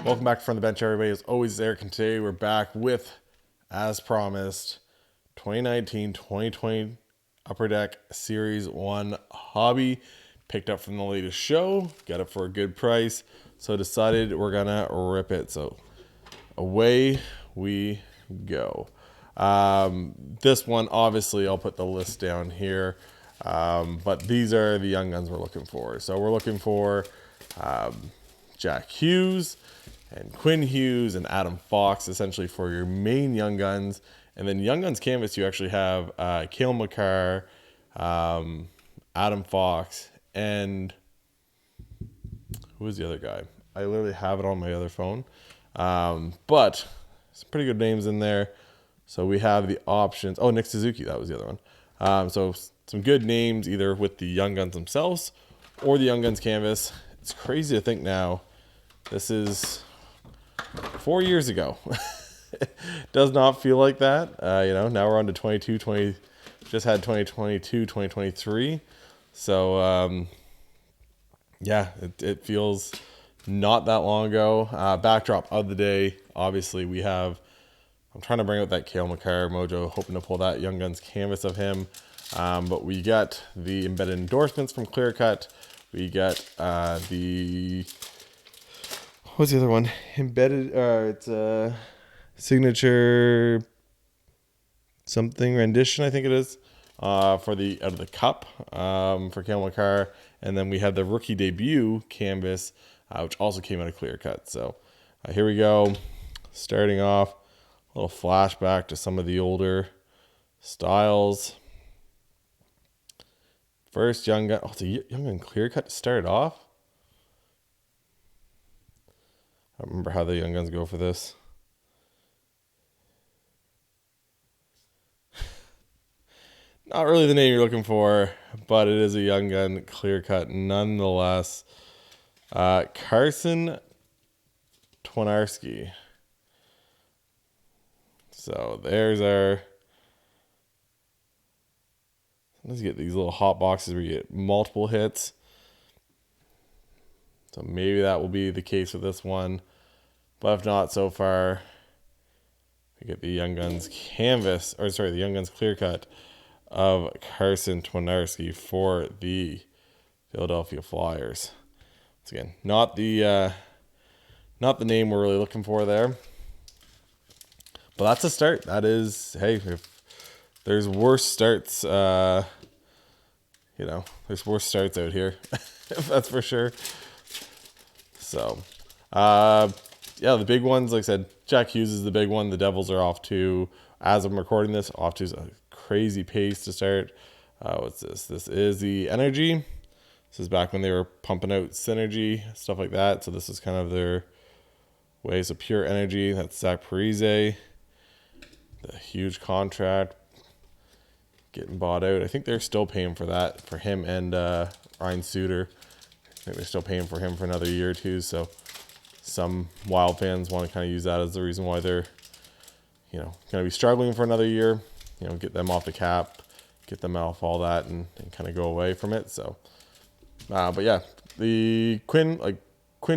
Welcome back from the bench, everybody. As always, Eric, and today we're back with, as promised, 2019-2020 Upper Deck Series 1 hobby. Picked up from the latest show, got it for a good price, so decided we're gonna rip it. So away we go. This one, obviously, I'll put the list down here, but these are the young guns we're looking for. So we're looking for Jack Hughes and Quinn Hughes and Adam Fox, essentially for your main young guns. And then young guns canvas, you actually have Cale, Makar, Adam Fox, and who was the other guy? I literally have it on my other phone. But some pretty good names in there. So we have the options. Oh, Nick Suzuki, that was the other one. So some good names either with the young guns themselves or the young guns canvas. It's crazy to think now. This is 4 years ago. Does not feel like that. Now we're on to 20, just had 2022, 2023. So, yeah, it feels not that long ago. Backdrop of the day, obviously we have, I'm trying to bring out that Cale Makar mojo, hoping to pull that Young Guns canvas of him. But we got the embedded endorsements from Clear Cut. We got what's the other one? Embedded, it's signature something rendition, I think it is, for the out of the cup for Cale Makar. And then we have the rookie debut canvas, which also came out of Clear Cut. So here we go. Starting off, a little flashback to some of the older styles. First Young Gun, it's a Young Gun Clear Cut to start off. I don't remember how the Young Guns go for this. Not really the name you're looking for, but it is a Young Gun Clear Cut nonetheless. Carson Twinarski. So there's our. Let's get these little hot boxes where you get multiple hits. So maybe that will be the case with this one. But if not, so far, we get the Young Guns canvas, the Young Guns Clear Cut of Carson Twinarski for the Philadelphia Flyers. Once again, not the name we're really looking for there. But that's a start. That is, hey, if there's worse starts, there's worse starts out here. That's for sure. So, the big ones, like I said, Jack Hughes is the big one. The Devils are off to, as I'm recording this, off to a crazy pace to start. What's this? This is the Energy. This is back when they were pumping out Synergy, stuff like that. So this is kind of their way. So Pure Energy, that's Zach Parise. The huge contract getting bought out. I think they're still paying for that for him and Ryan Suter. I think they're still paying for him for another year or two. So some Wild fans want to kind of use that as the reason why they're, going to be struggling for another year. Get them off the cap, get them off all that, and kind of go away from it. So, but yeah, the Quinn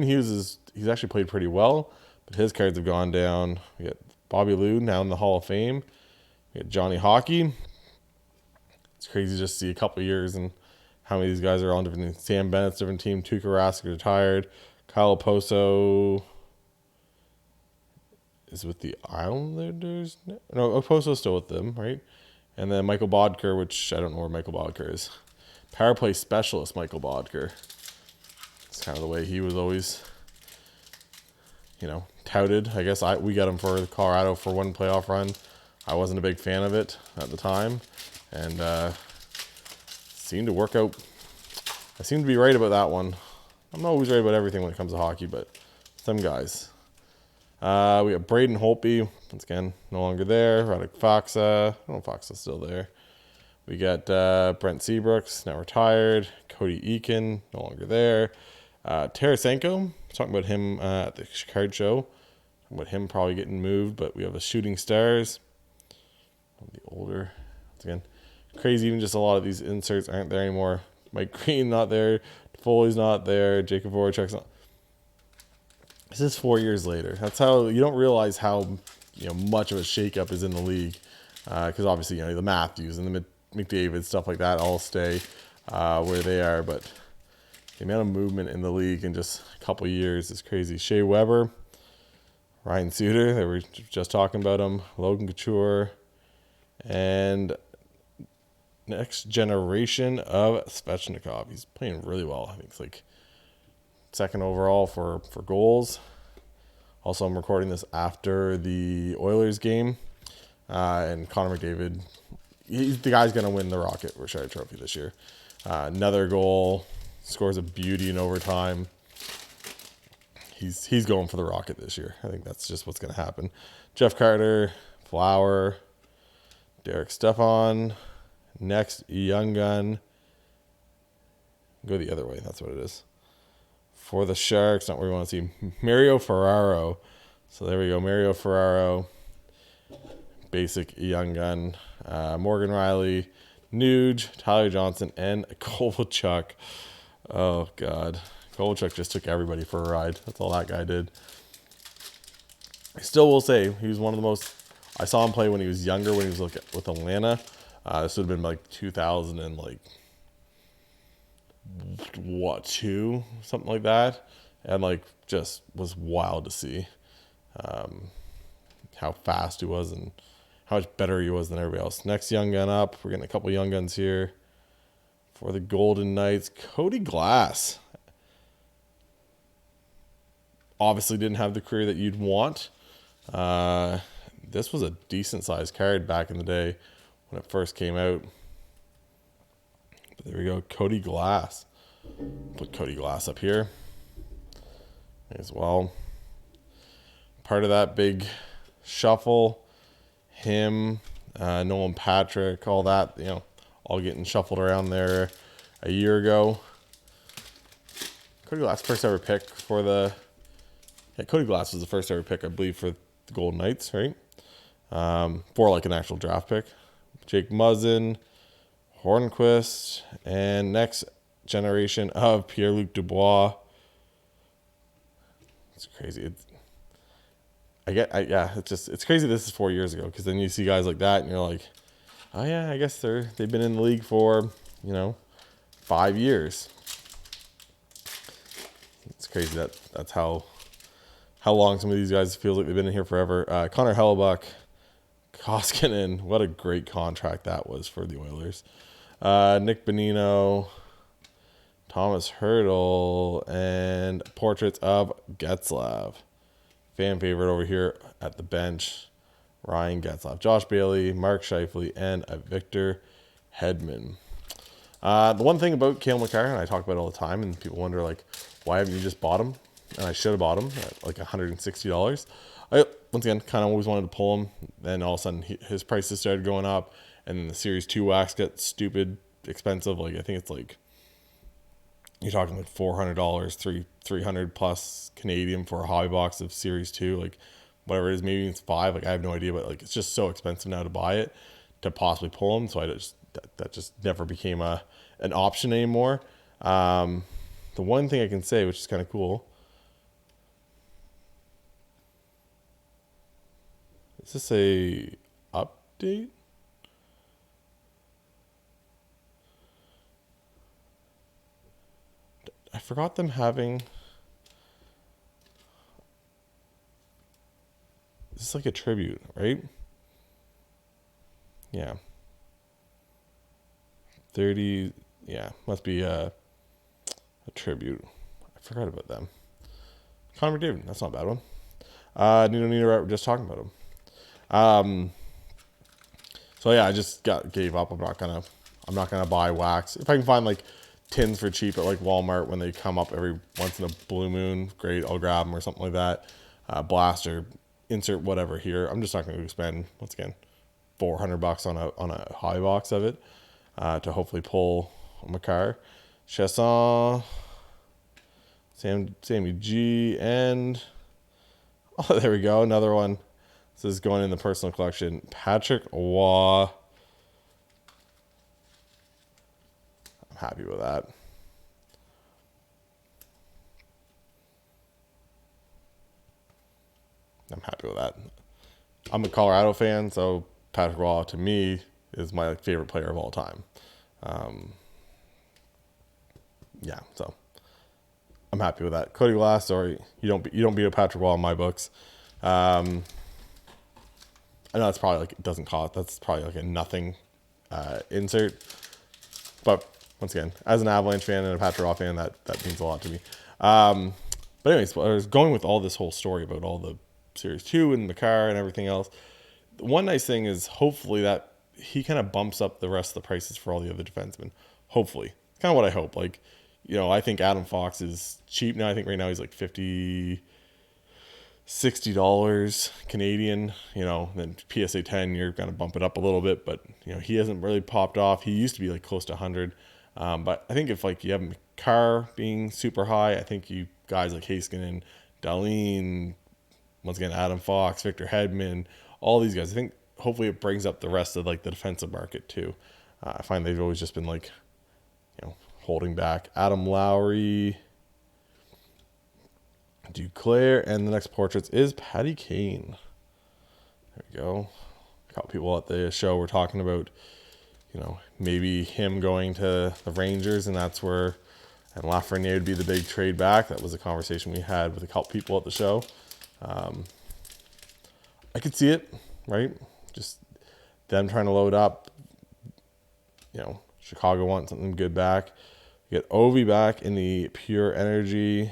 Hughes he's actually played pretty well, but his cards have gone down. We got Bobby Lou now in the Hall of Fame. We got Johnny Hockey. It's crazy just to see a couple of years and how many of these guys are on different teams. Sam Bennett's different team. Tuukka Rask retired. Kyle Oposo is with the Islanders. No, Oposo's still with them, right? And then Michael Bodker, which I don't know where Michael Bodker is. Power play specialist Michael Bodker. It's kind of the way he was always, touted. I guess we got him for Colorado for one playoff run. I wasn't a big fan of it at the time, and seemed to work out. I seem to be right about that one. I'm not always right about everything when it comes to hockey, but some guys. We got Braden Holtby, once again, no longer there. Radek Faksa, I don't know if Faksa's still there. We got Brent Seabrooks, now retired. Cody Eakin, no longer there. Tarasenko, talking about him at the card show. Talking about him probably getting moved, but we have the Shooting Stars. The older, once again, crazy. Even just a lot of these inserts aren't there anymore. Mike Green not there. Foley's not there. Jacob Voracek's not. This is 4 years later. That's how you don't realize how much of a shakeup is in the league, because obviously the Matthews and the McDavid stuff like that all stay where they are, but the amount of movement in the league in just a couple years is crazy. Shea Weber, Ryan Suter, they were just talking about him, Logan Couture, and next generation of Svechnikov. He's playing really well. I think it's like second overall for goals. Also, I'm recording this after the Oilers game, and Connor McDavid, the guy's going to win the Rocket Richard Trophy this year. Another goal, scores a beauty in overtime. He's going for the Rocket this year. I think that's just what's going to happen. Jeff Carter, Flower, Derek Stepan. Next, Young Gun. Go the other way. That's what it is. For the Sharks, not where we want to see. Mario Ferraro. So there we go. Mario Ferraro. Basic Young Gun. Morgan Riley. Nuge. Tyler Johnson. And Kovalchuk. Oh, God. Kovalchuk just took everybody for a ride. That's all that guy did. I still will say he was one of the most... I saw him play when he was younger, when he was with Atlanta. This would have been like 2000 and like... two, something like that, and like just was wild to see how fast he was and how much better he was than everybody else. Next young gun up, we're getting a couple young guns here for the Golden Knights. Cody Glass obviously didn't have the career that you'd want. This was a decent sized card back in the day when it first came out. But there we go, Cody Glass. Put Cody Glass up here as well. Part of that big shuffle, him, Nolan Patrick, all that, all getting shuffled around there a year ago. Cody Glass, first ever pick for the... Yeah, Cody Glass was the first ever pick, I believe, for the Golden Knights, right? For like an actual draft pick. Jake Muzzin, Hornquist, and next generation of Pierre-Luc Dubois. It's crazy. It's crazy this is 4 years ago, because then you see guys like that and you're like, oh yeah, I guess they've been in the league for 5 years. It's crazy that's how long some of these guys feels like they've been in here forever. Connor Hellebuck, Koskinen, what a great contract that was for the Oilers. Nick Bonino, Thomas Hurdle, and portraits of Getzlav. Fan favorite over here at the bench, Ryan Getzlav. Josh Bailey, Mark Scheifele, and Victor Hedman. The one thing about Cale Makar, and I talk about it all the time, and people wonder, like, why haven't you just bought him? And I should have bought him at like $160. I, once again, kind of always wanted to pull him. Then all of a sudden, his prices started going up, and then the Series 2 wax got stupid expensive. Like, I think it's like, you're talking like $400, 300 plus Canadian for a hobby box of Series 2, like whatever it is, maybe it's $5. Like, I have no idea, but like, it's just so expensive now to buy it, to possibly pull them. So that just never became an option anymore. The one thing I can say, which is kind of cool, is this a update? I forgot them having... This is like a tribute, right? Yeah. 30... Yeah, must be a tribute. I forgot about them. Connor McDavid, that's not a bad one. Nino, we're just talking about him. So yeah, I just gave up. I'm not gonna buy wax. If I can find like tins for cheap at like Walmart when they come up every once in a blue moon, great, I'll grab them or something like that. Blaster, insert whatever here. I'm just not going to spend, once again, $400 on a high box of it to hopefully pull a Makar, Chasson, Sammy G, and oh, there we go, another one. This is going in the personal collection. Patrick Waugh. I'm happy with that. I'm happy with that. I'm a Colorado fan, so Patrick Roy to me is my favorite player of all time. Yeah, so I'm happy with that. Cody Glass, sorry, you don't beat a Patrick Roy in my books. I know it's probably like it doesn't cost. That's probably like a nothing insert. But once again, as an Avalanche fan and a Patrick Roy fan, that means a lot to me. But anyways, I was going with all this whole story about all the Series 2 and Makar and everything else. One nice thing is hopefully that he kind of bumps up the rest of the prices for all the other defensemen. Hopefully. It's kind of what I hope. Like, I think Adam Fox is cheap now. I think right now he's like $50, $60 Canadian. Then PSA 10, you're going to bump it up a little bit. But, he hasn't really popped off. He used to be like close to 100. But I think if like you have Makar being super high, I think you guys like Heiskanen, Dahlin, once again, Adam Fox, Victor Hedman, all these guys, I think hopefully it brings up the rest of like the defensive market too. I find they've always just been like, holding back. Adam Lowry, Duclair, and the next portraits is Patty Kane. There we go. A couple people at the show were talking about, maybe him going to the Rangers, and that's where, and Lafreniere would be the big trade back. That was a conversation we had with a couple people at the show. I could see it, right? Just them trying to load up. Chicago wants something good back. You get Ovi back in the pure energy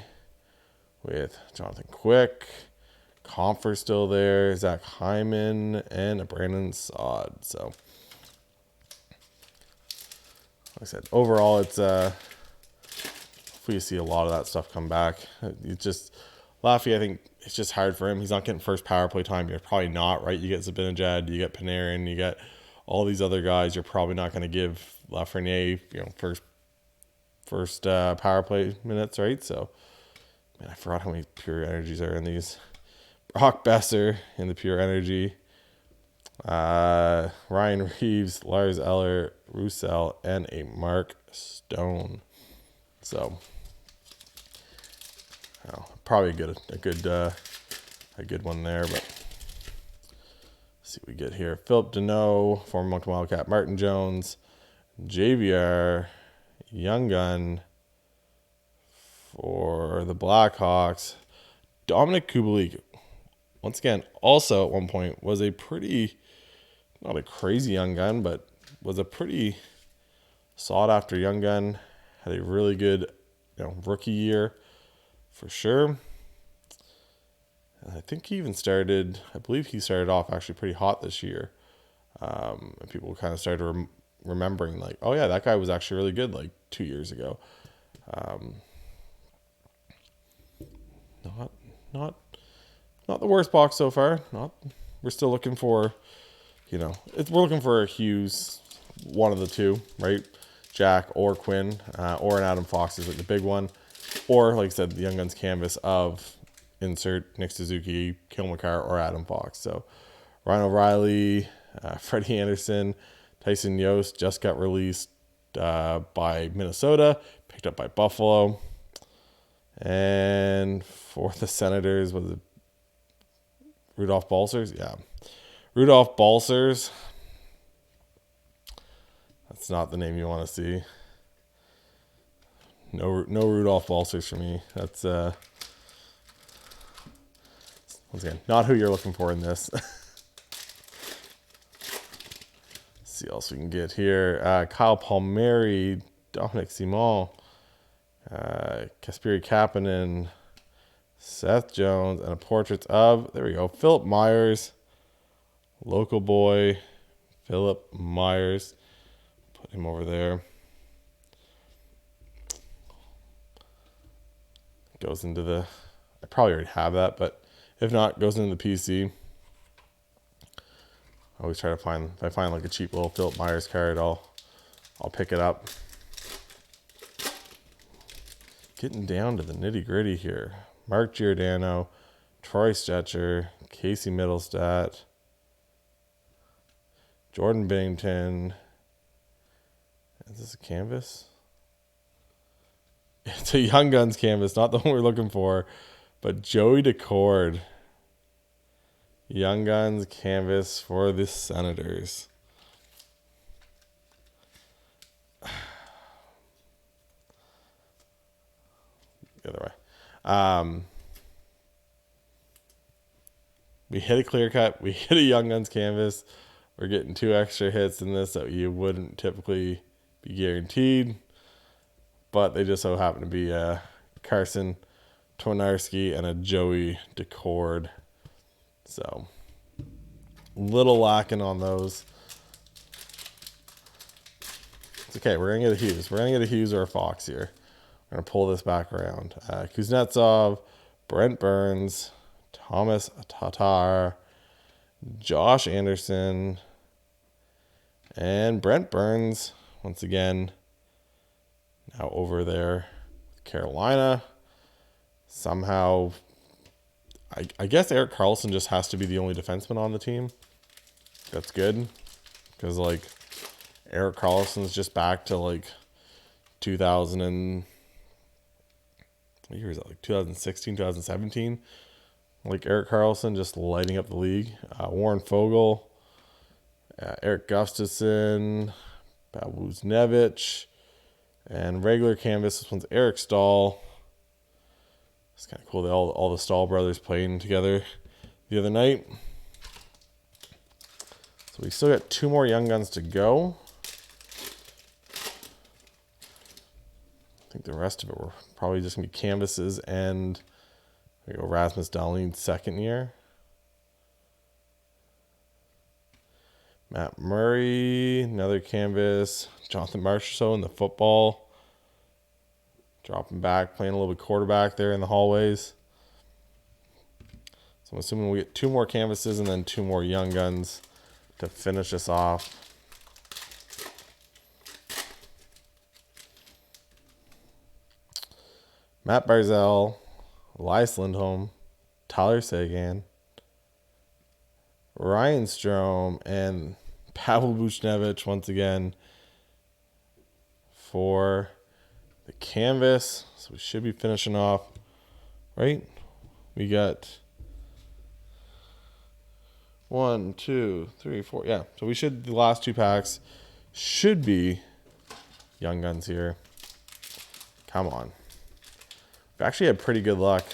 with Jonathan Quick. Comfer still there. Zach Hyman and a Brandon Saad. So, like I said, overall, it's we see a lot of that stuff come back. It's just Laffy, I think it's just hard for him. He's not getting first power play time. You're probably not, right? You get Zibanejad, you get Panarin, you get all these other guys. You're probably not going to give Lafreniere, first power play minutes, right? So, man, I forgot how many pure energies are in these. Brock Besser in the pure energy. Ryan Reeves, Lars Eller, Roussel, and a Mark Stone. So, probably a good one there. But let's see what we get here. Philip Deneau, former Moncton Wildcat. Martin Jones, JVR, Young Gun for the Blackhawks. Dominic Kubalik, once again, also at one point was a pretty, not a crazy young gun, but was a pretty sought after young gun. Had a really good, rookie year for sure. And I think he even started, I believe he started off actually pretty hot this year. And people kind of started remembering like, oh yeah, that guy was actually really good like 2 years ago. Not the worst box so far. We're still looking for, we're looking for a Hughes, one of the two, right? Jack or Quinn, or an Adam Fox is like the big one, or like I said, the Young Guns canvas of insert Nick Suzuki, Cale Makar, or Adam Fox. So Ryan O'Reilly, Freddie Anderson, Tyson Yost just got released by Minnesota, picked up by Buffalo. And for the Senators, was it Rudolph Balcers? Yeah. Rudolph Balcers. That's not the name you want to see. No Rudolph Balcers for me. That's once again not who you're looking for in this. See what else we can get here. Kyle Palmieri, Dominic Simon, Kasperi Kapanen, Seth Jones, and a portrait of, there we go, Philip Myers, local boy, Philip Myers. Put him over there. Goes into the, I probably already have that, but if not, goes into the PC. I always try to find, if I find like a cheap little Philip Myers card, I'll pick it up. Getting down to the nitty gritty here. Mark Giordano, Troy Stetcher, Casey Middlestat, Jordan Binnington. Is this a canvas? It's a Young Guns canvas, not the one we're looking for, but Joey Decord. Young Guns canvas for the Senators. The other way. We hit a clear cut. We hit a Young Guns canvas. We're getting 2 extra hits in this that you wouldn't typically be guaranteed. But they just so happen to be a Carson Tonarski and a Joey Decord. So, little lacking on those. It's okay. We're going to get a Hughes. We're going to get a Hughes or a Fox here. We're going to pull this back around. Kuznetsov, Brent Burns, Thomas Tatar, Josh Anderson, and Brent Burns, once again, now over there with Carolina. Somehow, I guess Erik Karlsson just has to be the only defenseman on the team. That's good. Because, like, Erik Karlsson's just back to, like, 2000 and... what year is that? Like 2016, 2017? Like, Erik Karlsson just lighting up the league. Warren Foegele, Eric Gustafsson, Pavel Buchnevich, and regular canvas. This one's Eric Stahl. It's kind of cool that all the Stahl brothers playing together the other night. So we still got 2 more Young Guns to go. I think the rest of it were probably just going to be canvases and there you go, Rasmus Dahlin, second year. Matt Murray, another canvas. Jonathan Marchessault in the football. Dropping back, playing a little bit quarterback there in the hallways. So I'm assuming we get 2 more canvases and then 2 more Young Guns to finish us off. Matt Barzal, Elias Lindholm, Tyler Seguin, Ryan Strome, and Pavel Buchnevich once again for the canvas. So we should be finishing off, right? We got 1, 2, 3, 4. Yeah, so we should, the last 2 packs should be Young Guns here. Come on. We've actually had pretty good luck.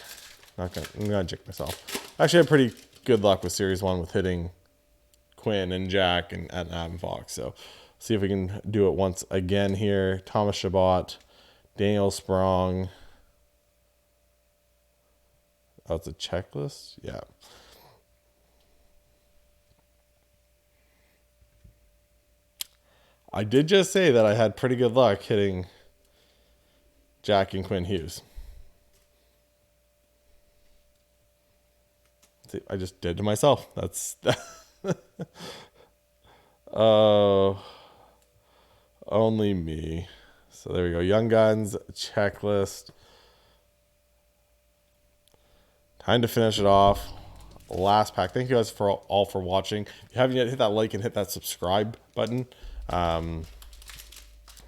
I'm gonna jick myself. Actually had pretty good luck with Series 1 with hitting Quinn and Jack and Adam Fox. So see if we can do it once again here. Thomas Chabot, Daniel Sprong. Oh, it's a checklist? Yeah. I did just say that I had pretty good luck hitting Jack and Quinn Hughes. See, I just did to myself. That's only me. So there we go. Young Guns checklist. Time to finish it off. Last pack. Thank you guys all for watching. If you haven't yet, hit that like and hit that subscribe button.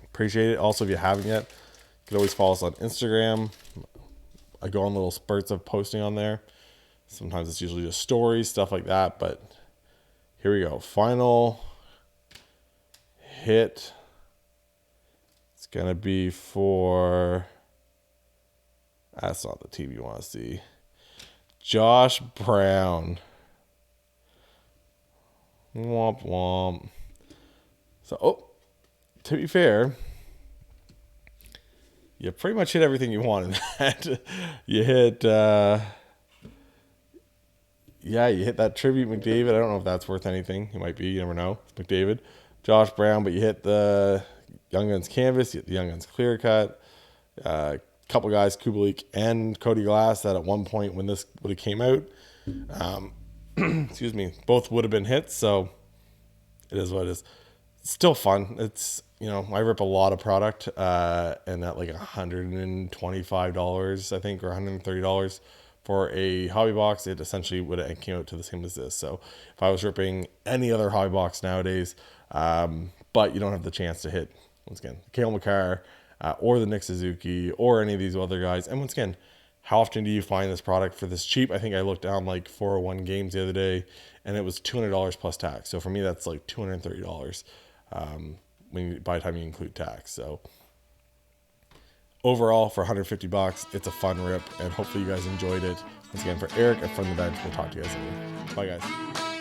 Appreciate it. Also, if you haven't yet, you can always follow us on Instagram. I go on little spurts of posting on there. Sometimes it's usually just stories, stuff like that. But here we go. Final hit. It's going to be for... that's not the team you want to see. Josh Brown. Womp womp. So, to be fair, you pretty much hit everything you wanted. You hit... yeah, you hit that tribute McDavid. I don't know if that's worth anything. It might be. You never know. It's McDavid. Josh Brown, but you hit the Young Guns canvas. You hit the Young Guns clear cut. Couple guys, Kubalik and Cody Glass, that at one point when this would have came out, excuse me, both would have been hits. So it is what it is. It's still fun. It's, you know, I rip a lot of product, and at like $125, I think, or $130. For a hobby box, it essentially would have came out to the same as this. So if I was ripping any other hobby box nowadays, but you don't have the chance to hit, once again, Cale Makar, or the Nick Suzuki, or any of these other guys. And once again, how often do you find this product for this cheap? I think I looked down like 401 games the other day, and it was $200 plus tax. So for me, that's like $230 by the time you include tax. So overall, for $150, it's a fun rip, and hopefully you guys enjoyed it. Once again, for Eric at From the Bench, we'll talk to you guys later. Bye, guys.